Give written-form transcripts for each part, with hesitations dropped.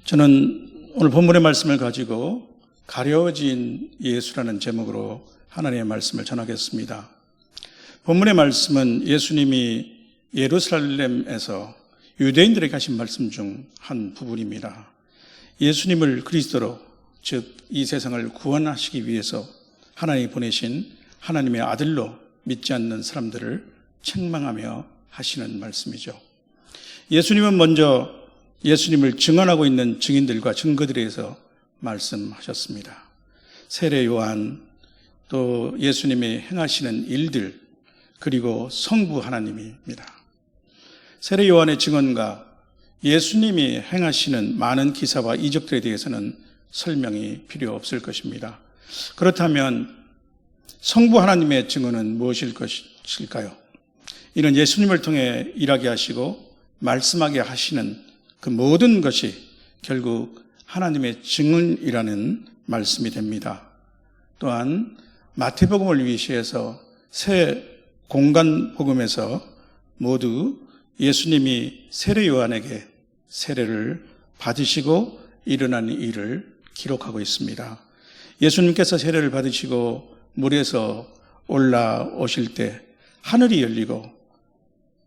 저는 오늘 본문의 말씀을 가지고 가려진 예수라는 제목으로 하나님의 말씀을 전하겠습니다. 본문의 말씀은 예수님이 예루살렘에서 유대인들에게 하신 말씀 중 한 부분입니다. 예수님을 그리스도로, 즉 이 세상을 구원하시기 위해서 하나님이 보내신 하나님의 아들로 믿지 않는 사람들을 책망하며 하시는 말씀이죠. 예수님은 먼저 예수님을 증언하고 있는 증인들과 증거들에 대해서 말씀하셨습니다. 세례 요한, 또 예수님이 행하시는 일들, 그리고 성부 하나님입니다. 세례 요한의 증언과 예수님이 행하시는 많은 기사와 이적들에 대해서는 설명이 필요 없을 것입니다. 그렇다면 성부 하나님의 증언은 무엇일 것일까요? 이는 예수님을 통해 일하게 하시고 말씀하게 하시는 그 모든 것이 결국 하나님의 증언이라는 말씀이 됩니다. 또한 마태복음을 위시해서 새 공간 복음에서 모두 예수님이 세례 요한에게 세례를 받으시고 일어난 일을 기록하고 있습니다. 예수님께서 세례를 받으시고 물에서 올라오실 때 하늘이 열리고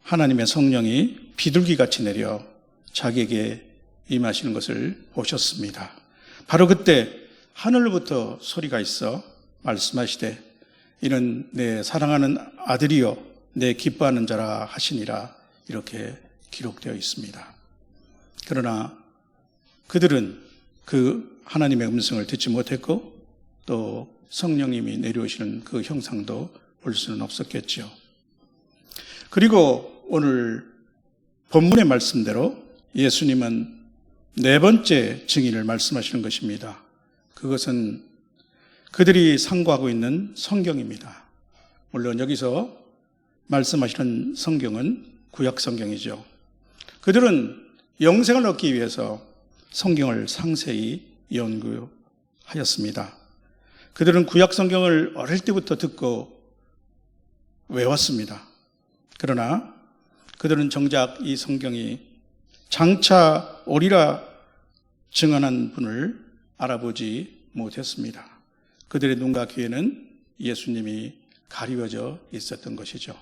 하나님의 성령이 비둘기같이 내려 자기에게 임하시는 것을 보셨습니다. 바로 그때 하늘로부터 소리가 있어 말씀하시되 이는 내 사랑하는 아들이요 내 기뻐하는 자라 하시니라, 이렇게 기록되어 있습니다. 그러나 그들은 그 하나님의 음성을 듣지 못했고 또 성령님이 내려오시는 그 형상도 볼 수는 없었겠죠. 그리고 오늘 본문의 말씀대로 예수님은 네 번째 증인을 말씀하시는 것입니다. 그것은 그들이 상고하고 있는 성경입니다. 물론 여기서 말씀하시는 성경은 구약 성경이죠. 그들은 영생을 얻기 위해서 성경을 상세히 연구하였습니다. 그들은 구약 성경을 어릴 때부터 듣고 외웠습니다. 그러나 그들은 정작 이 성경이 장차 오리라 증언한 분을 알아보지 못했습니다. 그들의 눈과 귀에는 예수님이 가리워져 있었던 것이죠.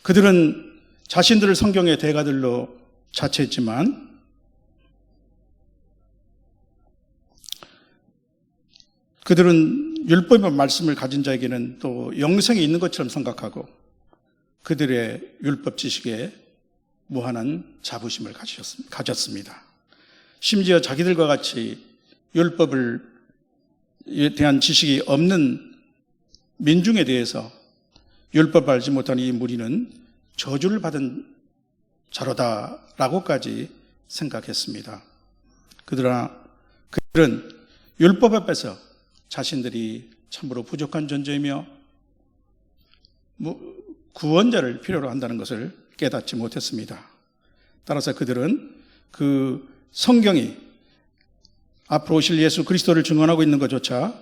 그들은 자신들을 성경의 대가들로 자처했지만 그들은 율법의 말씀을 가진 자에게는 또 영생이 있는 것처럼 생각하고 그들의 율법 지식에 무한한 자부심을 가졌습니다. 심지어 자기들과 같이 율법에 대한 지식이 없는 민중에 대해서 율법을 알지 못한 이 무리는 저주를 받은 자로다라고까지 생각했습니다. 그러나 그들은 율법 앞에서 자신들이 참으로 부족한 존재이며 구원자를 필요로 한다는 것을 깨닫지 못했습니다. 따라서 그들은 그 성경이 앞으로 오실 예수 그리스도를 증언하고 있는 것조차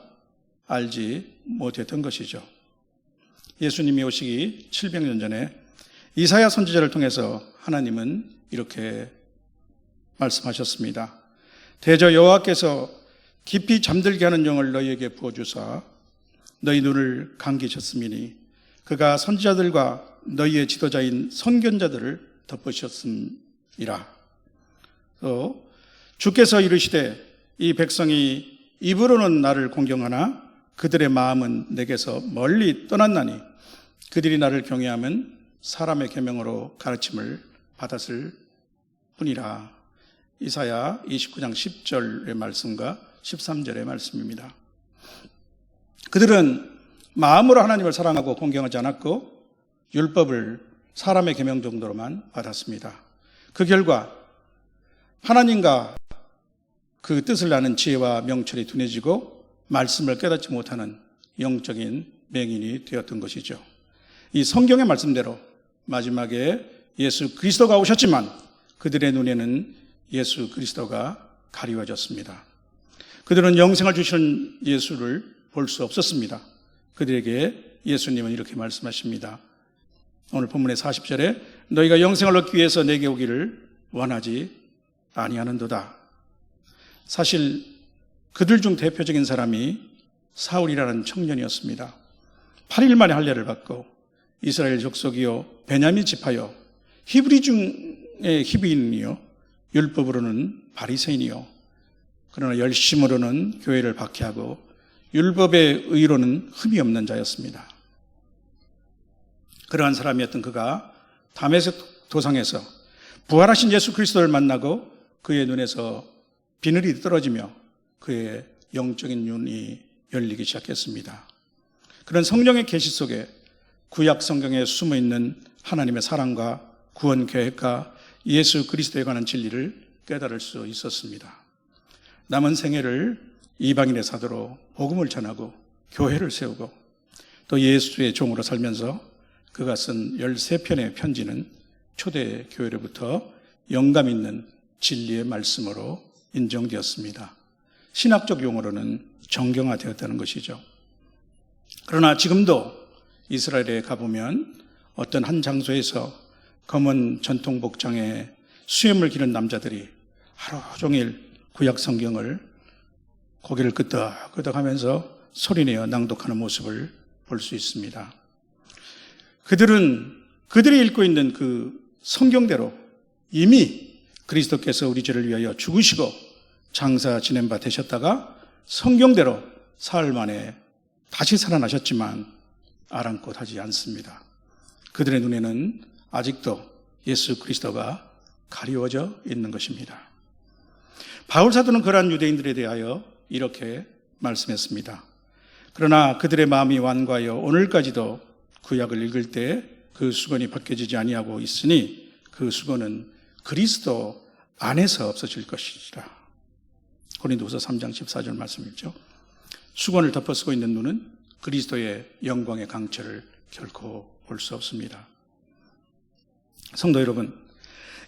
알지 못했던 것이죠. 예수님이 오시기 700년 전에 이사야 선지자를 통해서 하나님은 이렇게 말씀하셨습니다. 대저 여호와께서 깊이 잠들게 하는 영을 너희에게 부어주사 너희 눈을 감기셨음이니 그가 선지자들과 너희의 지도자인 선견자들을 덮으셨음이라. 또 주께서 이르시되 이 백성이 입으로는 나를 공경하나 그들의 마음은 내게서 멀리 떠났나니 그들이 나를 경외하면 사람의 계명으로 가르침을 받았을 뿐이라. 이사야 29장 10절의 말씀과 13절의 말씀입니다. 그들은 마음으로 하나님을 사랑하고 공경하지 않았고 율법을 사람의 계명 정도로만 받았습니다. 그 결과 하나님과 그 뜻을 아는 지혜와 명철이 둔해지고 말씀을 깨닫지 못하는 영적인 맹인이 되었던 것이죠. 이 성경의 말씀대로 마지막에 예수 그리스도가 오셨지만 그들의 눈에는 예수 그리스도가 가리워졌습니다. 그들은 영생을 주시는 예수를 볼 수 없었습니다. 그들에게 예수님은 이렇게 말씀하십니다. 오늘 본문의 40절에 너희가 영생을 얻기 위해서 내게 오기를 원하지 아니하는도다. 사실 그들 중 대표적인 사람이 사울이라는 청년이었습니다. 8일 만에 할례를 받고 이스라엘 족속이요 베냐민 지파요 히브리 중에 히브리인이요 율법으로는 바리새인이요 그러나 열심으로는 교회를 박해하고 율법의 의로는 흠이 없는 자였습니다. 그러한 사람이었던 그가 다메섹 도상에서 부활하신 예수 그리스도를 만나고 그의 눈에서 비늘이 떨어지며 그의 영적인 눈이 열리기 시작했습니다. 그런 성령의 계시 속에 구약 성경에 숨어있는 하나님의 사랑과 구원 계획과 예수 그리스도에 관한 진리를 깨달을 수 있었습니다. 남은 생애를 이방인의 사도로 복음을 전하고 교회를 세우고 또 예수의 종으로 살면서 그가 쓴 13편의 편지는 초대 교회로부터 영감 있는 진리의 말씀으로 인정되었습니다. 신학적 용어로는 정경화되었다는 것이죠. 그러나 지금도 이스라엘에 가보면 어떤 한 장소에서 검은 전통 복장에 수염을 기른 남자들이 하루 종일 구약 성경을 고개를 끄덕끄덕 하면서 소리내어 낭독하는 모습을 볼 수 있습니다. 그들이 읽고 있는 그 성경대로 이미 그리스도께서 우리 죄를 위하여 죽으시고 장사 지낸 바 되셨다가 성경대로 사흘 만에 다시 살아나셨지만 아랑곳하지 않습니다. 그들의 눈에는 아직도 예수 그리스도가 가리워져 있는 것입니다. 바울 사도는 그러한 유대인들에 대하여 이렇게 말씀했습니다. 그러나 그들의 마음이 완고하여 오늘까지도 구약을 읽을 때 그 수건이 벗겨지지 아니하고 있으니 그 수건은 그리스도 안에서 없어질 것이라. 고린도후서 3장 14절 말씀이죠. 수건을 덮어 쓰고 있는 눈은 그리스도의 영광의 강철을 결코 볼 수 없습니다. 성도 여러분,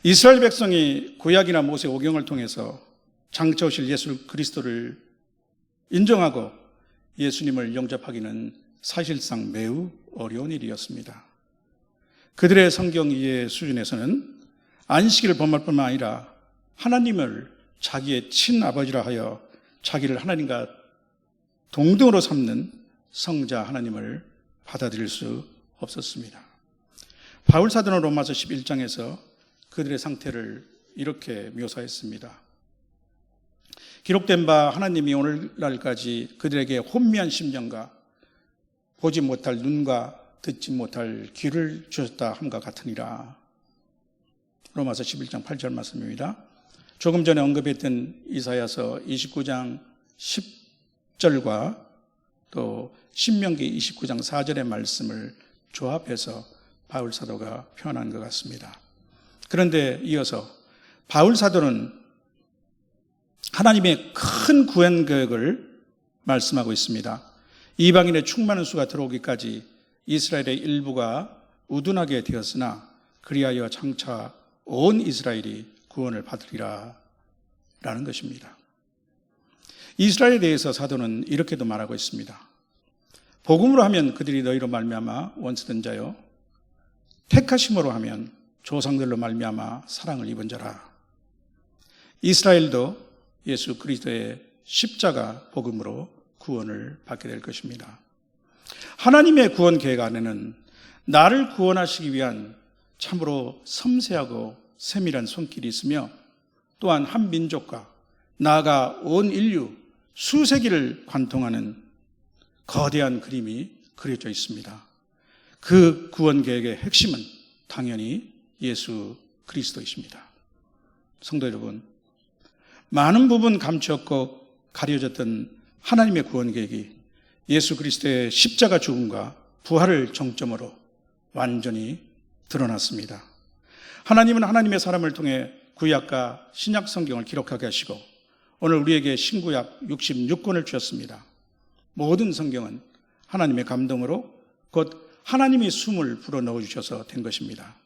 이스라엘 백성이 구약이나 모세 오경을 통해서 장차 오실 예수 그리스도를 인정하고 예수님을 영접하기는 사실상 매우 어려운 일이었습니다. 그들의 성경 이해 수준에서는 안식일을 범할 뿐만 아니라 하나님을 자기의 친아버지라 하여 자기를 하나님과 동등으로 삼는 성자 하나님을 받아들일 수 없었습니다. 바울 사도는 로마서 11장에서 그들의 상태를 이렇게 묘사했습니다. 기록된 바 하나님이 오늘날까지 그들에게 혼미한 심령과 보지 못할 눈과 듣지 못할 귀를 주셨다 함과 같으니라. 로마서 11장 8절 말씀입니다. 조금 전에 언급했던 이사야서 29장 10절과 또 신명기 29장 4절의 말씀을 조합해서 바울 사도가 표현한 것 같습니다. 그런데 이어서 바울 사도는 하나님의 큰 구원 계획을 말씀하고 있습니다. 이방인의 충만한 수가 들어오기까지 이스라엘의 일부가 우둔하게 되었으나 그리하여 장차 온 이스라엘이 구원을 받으리라 라는 것입니다. 이스라엘에 대해서 사도는 이렇게도 말하고 있습니다. 복음으로 하면 그들이 너희로 말미암아 원수된 자요 택하심으로 하면 조상들로 말미암아 사랑을 입은 자라. 이스라엘도 예수 그리스도의 십자가 복음으로 구원을 받게 될 것입니다. 하나님의 구원 계획 안에는 나를 구원하시기 위한 참으로 섬세하고 세밀한 손길이 있으며 또한 한 민족과 나아가 온 인류 수세기를 관통하는 거대한 그림이 그려져 있습니다. 그 구원 계획의 핵심은 당연히 예수 그리스도이십니다. 성도 여러분, 많은 부분 감추었고 가려졌던 하나님의 구원 계획이 예수 그리스도의 십자가 죽음과 부활을 정점으로 완전히 드러났습니다. 하나님은 하나님의 사람을 통해 구약과 신약 성경을 기록하게 하시고 오늘 우리에게 신구약 66권을 주셨습니다. 모든 성경은 하나님의 감동으로 곧 하나님이 숨을 불어넣어 주셔서 된 것입니다.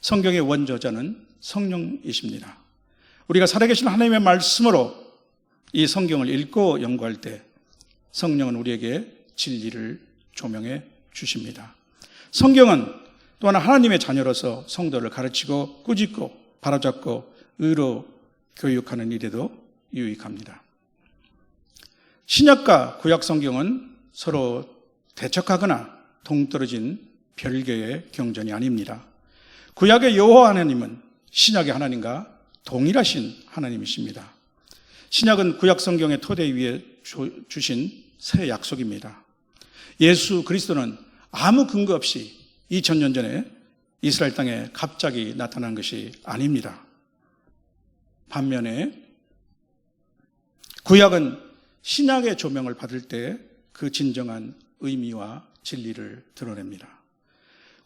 성경의 원저자는 성령이십니다. 우리가 살아계신 하나님의 말씀으로 이 성경을 읽고 연구할 때 성령은 우리에게 진리를 조명해 주십니다. 성경은 또한 하나님의 자녀로서 성도를 가르치고 꾸짖고 바로잡고 의로 교육하는 일에도 유익합니다. 신약과 구약 성경은 서로 대척하거나 동떨어진 별개의 경전이 아닙니다. 구약의 여호와 하나님은 신약의 하나님과 동일하신 하나님이십니다. 신약은 구약 성경의 토대 위에 주신 새 약속입니다. 예수 그리스도는 아무 근거 없이 2000년 전에 이스라엘 땅에 갑자기 나타난 것이 아닙니다. 반면에 구약은 신약의 조명을 받을 때 그 진정한 의미와 진리를 드러냅니다.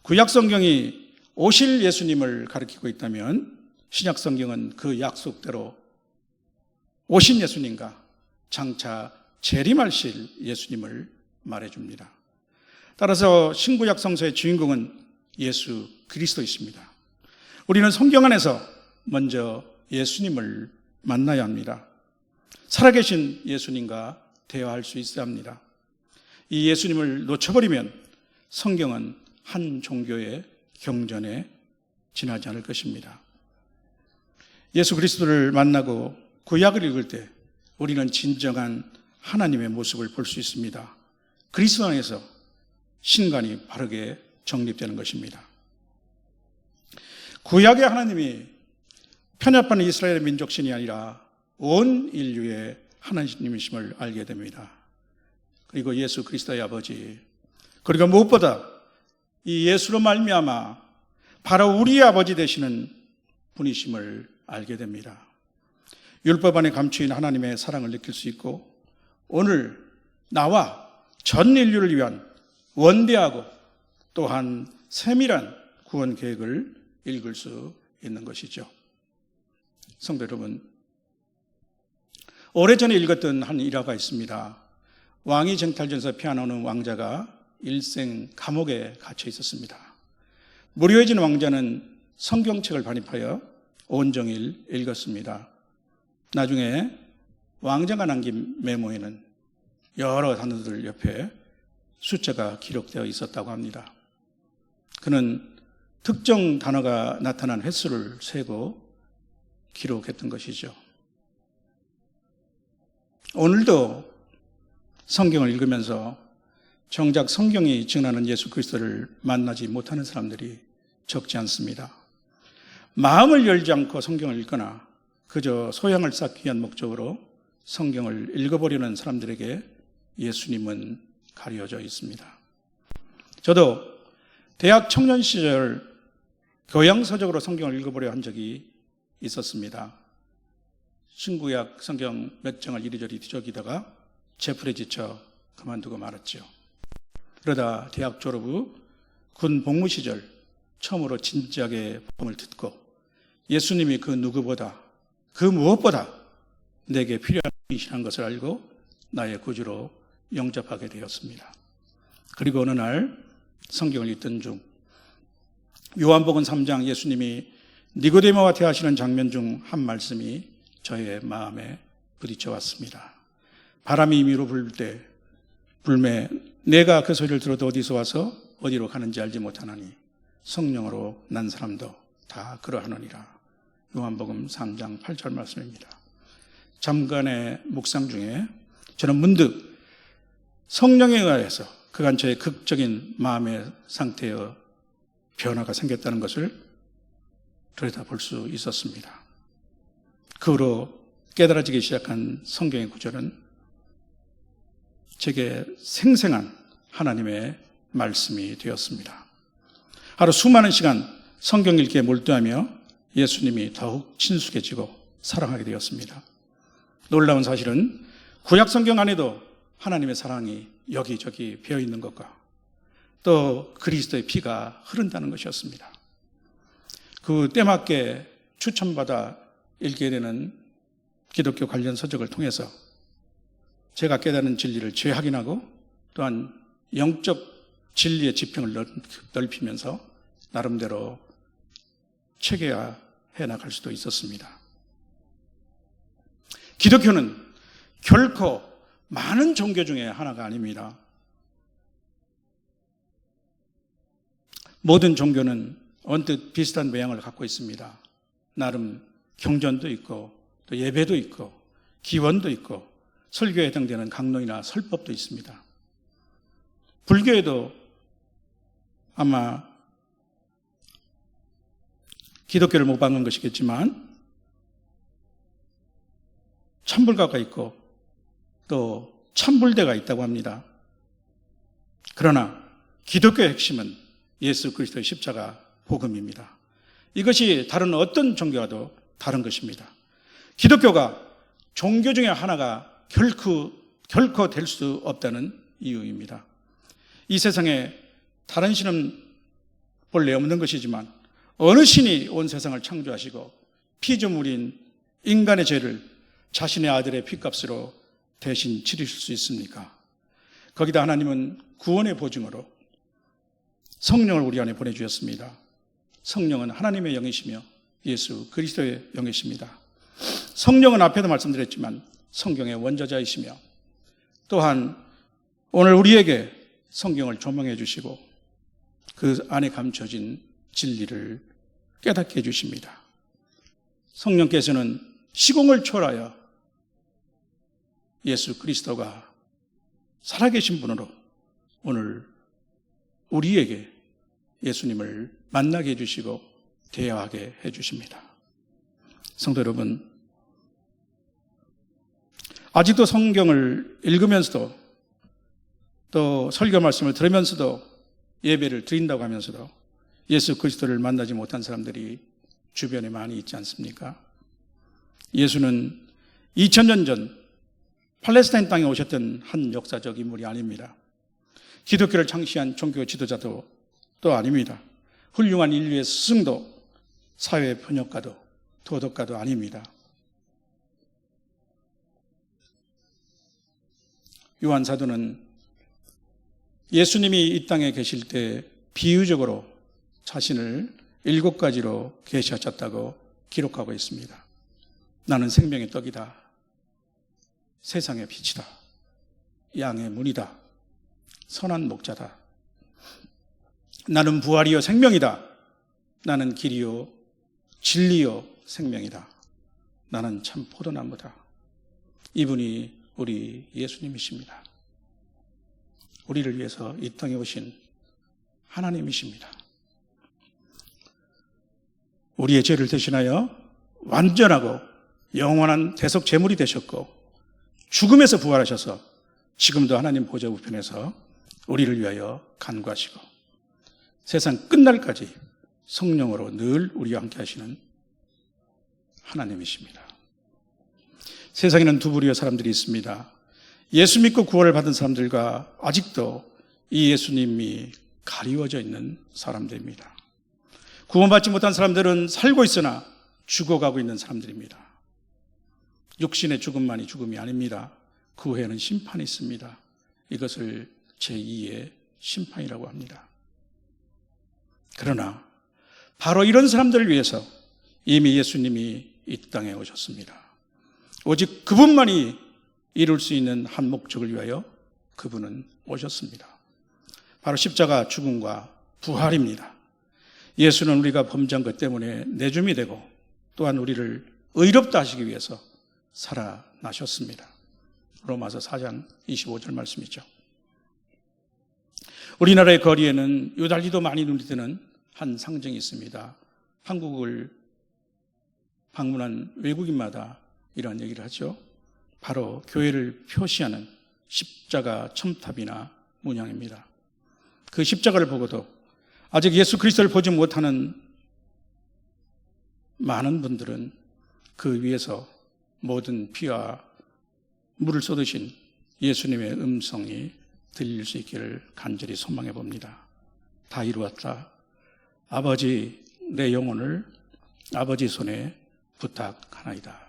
구약 성경이 오실 예수님을 가리키고 있다면 신약 성경은 그 약속대로 오신 예수님과 장차 재림하실 예수님을 말해줍니다. 따라서 신구약 성서의 주인공은 예수 그리스도이십니다. 우리는 성경 안에서 먼저 예수님을 만나야 합니다. 살아계신 예수님과 대화할 수 있어야 합니다. 이 예수님을 놓쳐버리면 성경은 한 종교의 경전에 지나지 않을 것입니다. 예수 그리스도를 만나고 구약을 읽을 때 우리는 진정한 하나님의 모습을 볼 수 있습니다. 그리스도 안에서 신간이 바르게 정립되는 것입니다. 구약의 하나님이 편협한 이스라엘의 민족신이 아니라 온 인류의 하나님이심을 알게 됩니다. 그리고 예수 그리스도의 아버지, 그리고 무엇보다 이 예수로 말미암아 바로 우리의 아버지 되시는 분이심을 알게 됩니다. 율법 안에 감추인 하나님의 사랑을 느낄 수 있고 오늘 나와 전 인류를 위한 원대하고 또한 세밀한 구원 계획을 읽을 수 있는 것이죠. 성도 여러분, 오래전에 읽었던 한 일화가 있습니다. 왕위 쟁탈전에서 피어나는 왕자가 일생 감옥에 갇혀 있었습니다. 무료해진 왕자는 성경책을 반입하여 온종일 읽었습니다. 나중에 왕자가 남긴 메모에는 여러 단어들 옆에 숫자가 기록되어 있었다고 합니다. 그는 특정 단어가 나타난 횟수를 세고 기록했던 것이죠. 오늘도 성경을 읽으면서 정작 성경이 증언하는 예수 그리스도를 만나지 못하는 사람들이 적지 않습니다. 마음을 열지 않고 성경을 읽거나 그저 소양을 쌓기 위한 목적으로 성경을 읽어보려는 사람들에게 예수님은 가려져 있습니다. 저도 대학 청년 시절 교양서적으로 성경을 읽어보려 한 적이 있었습니다. 신구약 성경 몇 장을 이리저리 뒤적이다가 제풀에 지쳐 그만두고 말았죠. 그러다 대학 졸업 후 군 복무 시절 처음으로 진지하게 복음을 듣고 예수님이 그 누구보다 그 무엇보다 내게 필요한 분이시라는 것을 알고 나의 구주로 영접하게 되었습니다. 그리고 어느 날 성경을 읽던 중 요한복음 3장 예수님이 니고데모와 대화하시는 장면 중 한 말씀이 저의 마음에 부딪혀 왔습니다. 바람이 임의로 불매 내가 그 소리를 들어도 어디서 와서 어디로 가는지 알지 못하나니 성령으로 난 사람도 다 그러하느니라. 요한복음 3장 8절 말씀입니다. 잠깐의 묵상 중에 저는 문득 성령에 의해서 그간 저의 극적인 마음의 상태의 변화가 생겼다는 것을 들여다볼 수 있었습니다. 그 후로 깨달아지기 시작한 성경의 구절은 제게 생생한 하나님의 말씀이 되었습니다. 하루 수많은 시간 성경 읽기에 몰두하며 예수님이 더욱 친숙해지고 사랑하게 되었습니다. 놀라운 사실은 구약 성경 안에도 하나님의 사랑이 여기저기 배어 있는 것과 또 그리스도의 피가 흐른다는 것이었습니다. 그 때맞게 추천받아 읽게 되는 기독교 관련 서적을 통해서 제가 깨달은 진리를 재확인하고 또한 영적 진리의 지평을 넓히면서 나름대로 체계화해 나갈 수도 있었습니다. 기독교는 결코 많은 종교 중에 하나가 아닙니다. 모든 종교는 언뜻 비슷한 모양을 갖고 있습니다. 나름 경전도 있고 또 예배도 있고 기원도 있고 설교에 해당되는 강론이나 설법도 있습니다. 불교에도 아마 기독교를 못 받는 것이겠지만 참불가가 있고 또 참불대가 있다고 합니다. 그러나 기독교의 핵심은 예수 그리스도의 십자가 복음입니다. 이것이 다른 어떤 종교와도 다른 것입니다. 기독교가 종교 중에 하나가 결코 될 수 없다는 이유입니다. 이 세상에 다른 신은 본래 없는 것이지만 어느 신이 온 세상을 창조하시고 피조물인 인간의 죄를 자신의 아들의 피값으로 대신 치르실 수 있습니까? 거기다 하나님은 구원의 보증으로 성령을 우리 안에 보내주셨습니다. 성령은 하나님의 영이시며 예수 그리스도의 영이십니다. 성령은 앞에도 말씀드렸지만 성경의 원저자이시며 또한 오늘 우리에게 성경을 조명해 주시고 그 안에 감춰진 진리를 깨닫게 해주십니다. 성령께서는 시공을 초월하여 예수 그리스도가 살아계신 분으로 오늘 우리에게 예수님을 만나게 해주시고 대화하게 해주십니다. 성도 여러분, 아직도 성경을 읽으면서도 또 설교 말씀을 들으면서도 예배를 드린다고 하면서도 예수 그리스도를 만나지 못한 사람들이 주변에 많이 있지 않습니까? 예수는 2000년 전 팔레스타인 땅에 오셨던 한 역사적 인물이 아닙니다. 기독교를 창시한 종교 지도자도 또 아닙니다. 훌륭한 인류의 스승도 사회 번역가도 도덕가도 아닙니다. 요한 사도는 예수님이 이 땅에 계실 때 비유적으로 자신을 7가지로 계시하셨다고 기록하고 있습니다. 나는 생명의 떡이다. 세상의 빛이다. 양의 문이다. 선한 목자다. 나는 부활이요 생명이다. 나는 길이요 진리요 생명이다. 나는 참 포도나무다. 이분이 우리 예수님이십니다. 우리를 위해서 이 땅에 오신 하나님이십니다. 우리의 죄를 대신하여 완전하고 영원한 대속 제물이 되셨고 죽음에서 부활하셔서 지금도 하나님 보좌 우편에서 우리를 위하여 간구하시고 세상 끝날까지 성령으로 늘 우리와 함께 하시는 하나님이십니다. 세상에는 두 부류의 사람들이 있습니다. 예수 믿고 구원을 받은 사람들과 아직도 이 예수님이 가리워져 있는 사람들입니다. 구원받지 못한 사람들은 살고 있으나 죽어가고 있는 사람들입니다. 육신의 죽음만이 죽음이 아닙니다. 그 후에는 심판이 있습니다. 이것을 제2의 심판이라고 합니다. 그러나 바로 이런 사람들을 위해서 이미 예수님이 이 땅에 오셨습니다. 오직 그분만이 이룰 수 있는 한 목적을 위하여 그분은 오셨습니다. 바로 십자가 죽음과 부활입니다. 예수는 우리가 범죄한 것 때문에 내줌이 되고 또한 우리를 의롭다 하시기 위해서 살아나셨습니다. 로마서 4장 25절 말씀이죠. 우리나라의 거리에는 유달리도 많이 눈이 뜨는 한 상징이 있습니다. 한국을 방문한 외국인마다 이런 얘기를 하죠. 바로 교회를 표시하는 십자가 첨탑이나 문양입니다. 그 십자가를 보고도 아직 예수 그리스도를 보지 못하는 많은 분들은 그 위에서 모든 피와 물을 쏟으신 예수님의 음성이 들릴 수 있기를 간절히 소망해 봅니다. 다 이루었다. 아버지, 내 영혼을 아버지 손에 부탁하나이다.